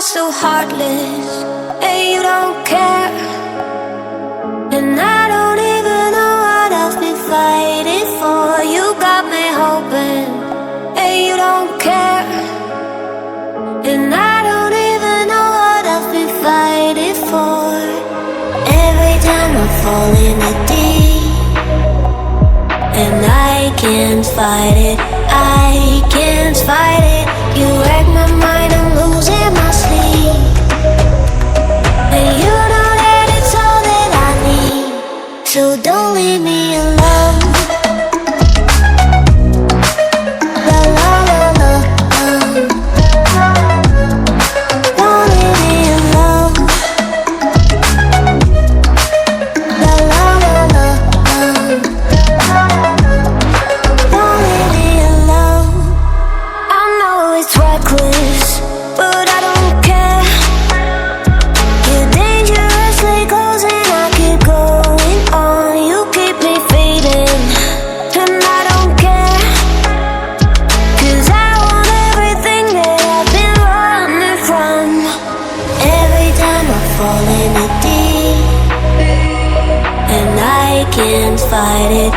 so heartless, and you don't care. And I don't even know what I've been fighting for. You got me hoping, and you don't care. And I don't even know what I've been fighting for. Every time I fall in the deep, and I can't fight it, I can't fight it. You wreck my mind, I'm losing my sleep. And you know that it's all that I need, so don't leave me alone. La la la la, don't leave me alone. La la la la, don't leave me alone. I know it's reckless, but I don't care. You're dangerously close and I keep going on. You keep me fading, and I don't care. 'Cause I want everything that I've been running from. Every time I fall in the deep, and I can't fight it,